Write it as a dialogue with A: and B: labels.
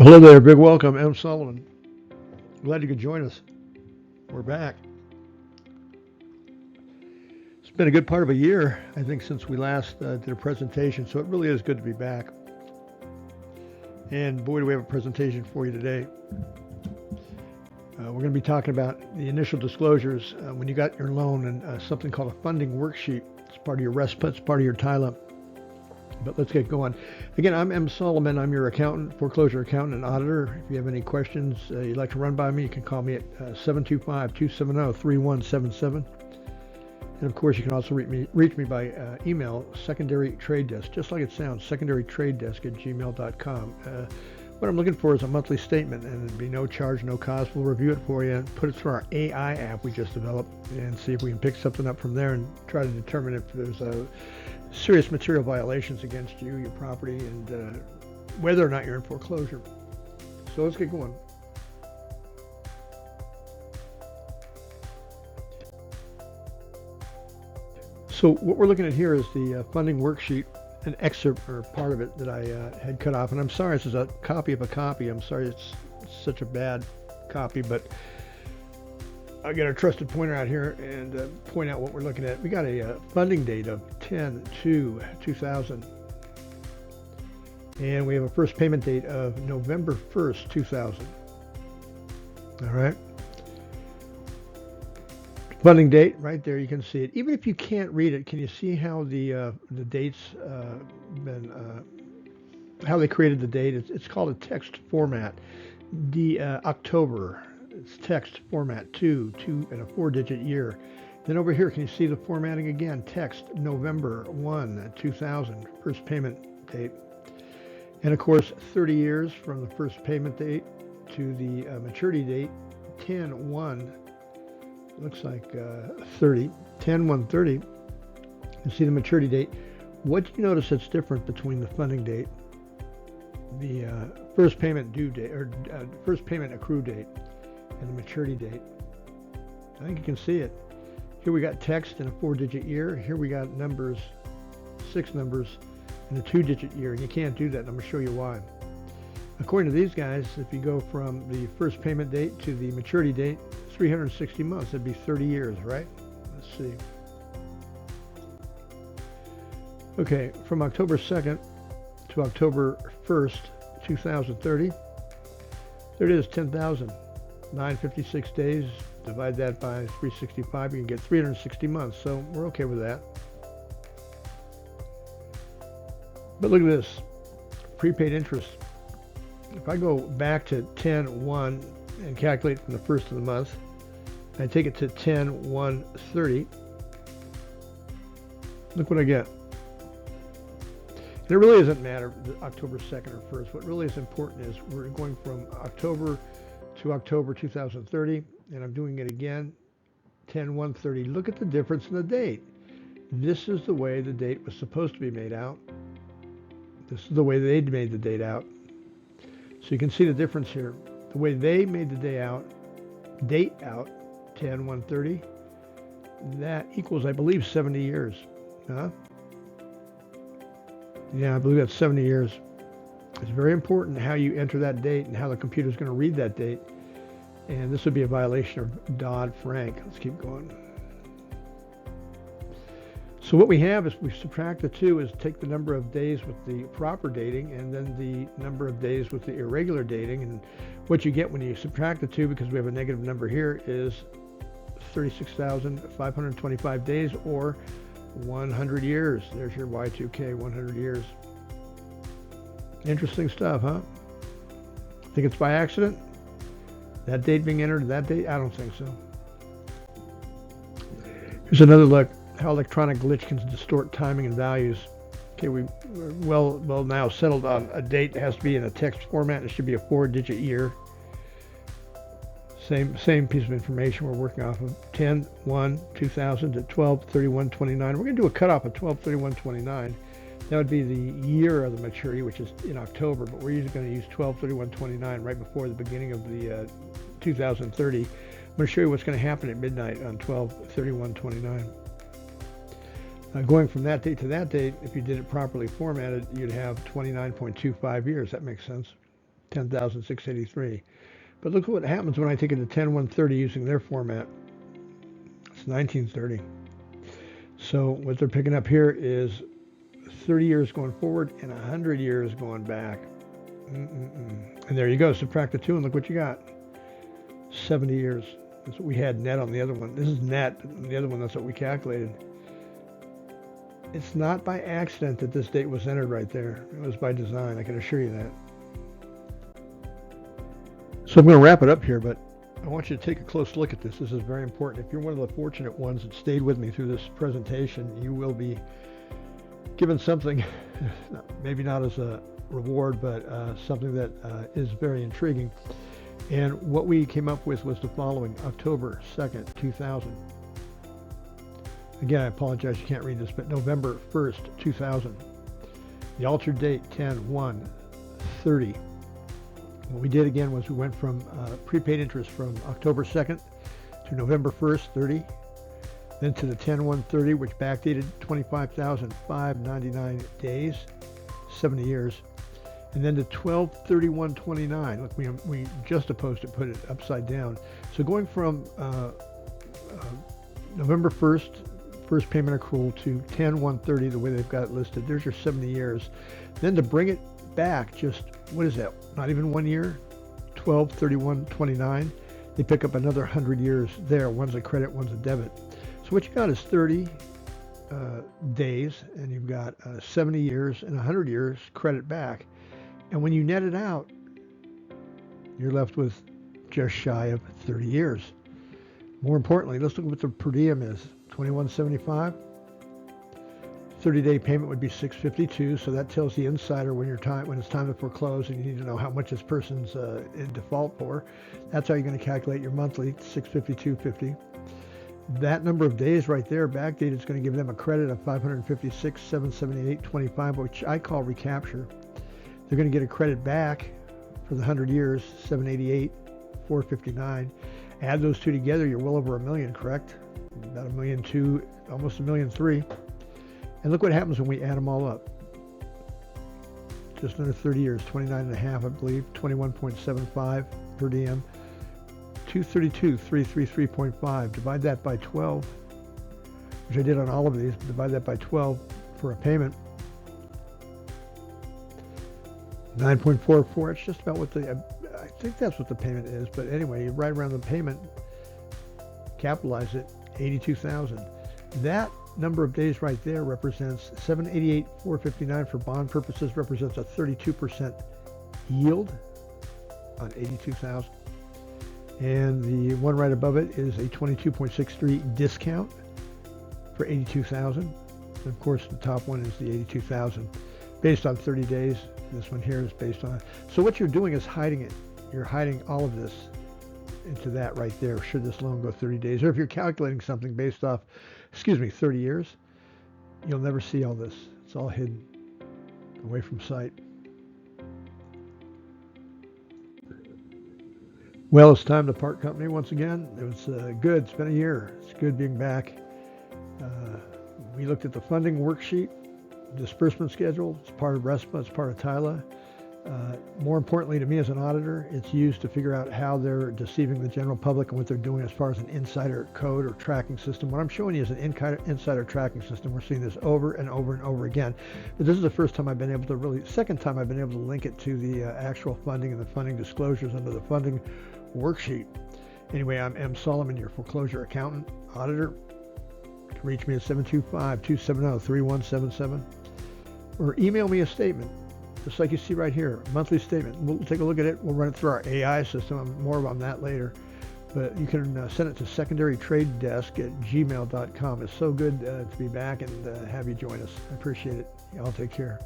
A: Hello there, big welcome, M. Sullivan. Glad you could join us. We're back. It's been a good part of a year, I think, since we last did a presentation, so it really is good to be back. And boy, do we have a presentation for you today. We're going to be talking about the initial disclosures when you got your loan and something called a funding worksheet. It's part of your RESPA, it's part of your TILA. But let's get going. Again, I'm M. Solomon. I'm your accountant, foreclosure accountant and auditor. If you have any questions you'd like to run by me, you can call me at 725-270-3177. And of course, you can also reach me by email, secondary trade desk, just like it sounds, secondarytradedesk@gmail.com. What I'm looking for is a monthly statement, and it'd be no charge, no cost. We'll review it for you and put it through our AI app we just developed and see if we can pick something up from there and try to determine if there's serious material violations against you, your property, and whether or not you're in foreclosure. So let's get going. So what we're looking at here is the funding worksheet, an excerpt or part of it that I had cut off. And I'm sorry, this is a copy of a copy. I'm sorry it's such a bad copy, but I got our trusted pointer out here and point out what we're looking at. We got a funding date of 10/2/2000. And we have a first payment date of November 1st, 2000. All right. Funding date right there, you can see it. Even if you can't read it, can you see how the dates been how they created the date? It's called a text format. The October, it's text format 2 and a 4-digit year. Then over here, can you see the formatting again? Text November 1, 2000, first payment date. And of course, 30 years from the first payment date to the maturity date, 10/1. Looks like 30, 10/1/30. You see the maturity date. What do you notice that's different between the funding date, the first payment due date, or first payment accrue date, and the maturity date? I think you can see it. Here we got text in a 4-digit year. Here we got numbers, 6 numbers, in a 2-digit year, and you can't do that, and I'm going to show you why. According to these guys, if you go from the first payment date to the maturity date, 360 months, that'd be 30 years, right? Let's see. Okay, from October 2nd to October 1st, 2030, there it is, 10,956 days. Divide that by 365, you can get 360 months, so we're okay with that. But look at this, prepaid interest. If I go back to 10/1 and calculate from the first of the month, I take it to 10/1/30. Look what I get. And it really doesn't matter October 2nd or 1st. What really is important is we're going from October to October 2030, and I'm doing it again, 10/1/30. Look at the difference in the date. This is the way the date was supposed to be made out. This is the way they made the date out. So you can see the difference here. The way they made the date out, 10/1/30, that equals, I believe, 70 years. Huh? Yeah, I believe that's 70 years. It's very important how you enter that date and how the computer is going to read that date. And this would be a violation of Dodd-Frank. Let's keep going. So what we have is we subtract the 2 is take the number of days with the proper dating and then the number of days with the irregular dating. And what you get when you subtract the 2, because we have a negative number here, is 36,525 days or 100 years. There's your Y2K, 100 years. Interesting stuff, huh? Think it's by accident? That date being entered, that date? I don't think so. Here's another look. How electronic glitch can distort timing and values. Okay, we're well now settled on a date that has to be in a text format. It should be a 4-digit year. Same piece of information we're working off of. 10/1/2000 to 12/31/29. We're going to do a cutoff of 12/31/29. That would be the year of the maturity, which is in October, but we're usually going to use 12/31/29 right before the beginning of the 2030. I'm going to show you what's going to happen at midnight on 12/31/29. Going from that date to that date, if you did it properly formatted, you'd have 29.25 years. That makes sense. 10,683. But look what happens when I take it to 10-130 using their format. It's 1930. So what they're picking up here is 30 years going forward and 100 years going back. And there you go. Subtract the 2 and look what you got. 70 years. That's what we had net on the other one. This is net. On the other one, that's what we calculated. It's not by accident that this date was entered right there. It was by design. I can assure you that. So I'm going to wrap it up here, but I want you to take a close look at this. This is very important. If you're one of the fortunate ones that stayed with me through this presentation, you will be given something, maybe not as a reward, but something that is very intriguing. And what we came up with was the following: October 2nd, 2000. Again, I apologize, you can't read this, but November 1st, 2000. The altered date, 10/1/30. What we did again was we went from prepaid interest from October 2nd to November 1st, 30, then to the 10/1/30, which backdated 25,599 days, 70 years, and then to 12/31/29. Look, we just opposed it, put it upside down. So going from November 1st, first payment accrual, to 10/1/30, the way they've got it listed, there's your 70 years. Then to bring it back just, what is that, not even 1 year, 12/31/29, they pick up another 100 years there. One's a credit, one's a debit. So what you got is 30 days, and you've got 70 years and 100 years credit back. And when you net it out, you're left with just shy of 30 years. More importantly, let's look at what the per diem is. $21.75. 30-day payment would be $652. So that tells the insider when it's time to foreclose, and you need to know how much this person's in default for. That's how you're going to calculate your monthly, $652.50. That number of days right there, backdated, is going to give them a credit of $556,778.25, which I call recapture. They're going to get a credit back for the 100 years, $788,459. Add those two together, you're well over $1 million, correct? About $1.2 million, almost $1.3 million. And look what happens when we add them all up. Just under 30 years, 29.5, I believe, 21.75 per diem, 232,333.5. Divide that by 12, which I did on all of these. Divide that by 12 for a payment. 9.44. It's just about what I think that's what the payment is. But anyway, you write around the payment, capitalize it, 82,000. That number of days right there represents $788,459 for bond purposes, represents a 32% yield on 82,000. And the one right above it is a 22.63 discount for 82,000. And of course, the top one is the 82,000 based on 30 days. This one here is based on. So what you're doing is hiding it. You're hiding all of this into that right there, should this loan go 30 days. Or if you're calculating something based off, 30 years, you'll never see all this. It's all hidden away from sight. Well, it's time to part company once again. It was good. It's been a year. It's good being back. We looked at the funding worksheet, disbursement schedule. It's part of RESPA. It's part of TILA. More importantly to me as an auditor, it's used to figure out how they're deceiving the general public and what they're doing as far as an insider code or tracking system. What I'm showing you is an insider tracking system. We're seeing this over and over and over again. But this is the first time I've been able to second time I've been able to link it to the actual funding and the funding disclosures under the funding worksheet. Anyway, I'm M. Solomon, your foreclosure accountant, auditor. You can reach me at 725-270-3177 or email me a statement, just like you see right here, monthly statement. We'll take a look at it. We'll run it through our AI system. More on that later. But you can send it to secondarytradedesk@gmail.com. It's so good to be back and have you join us. I appreciate it. Y'all take care.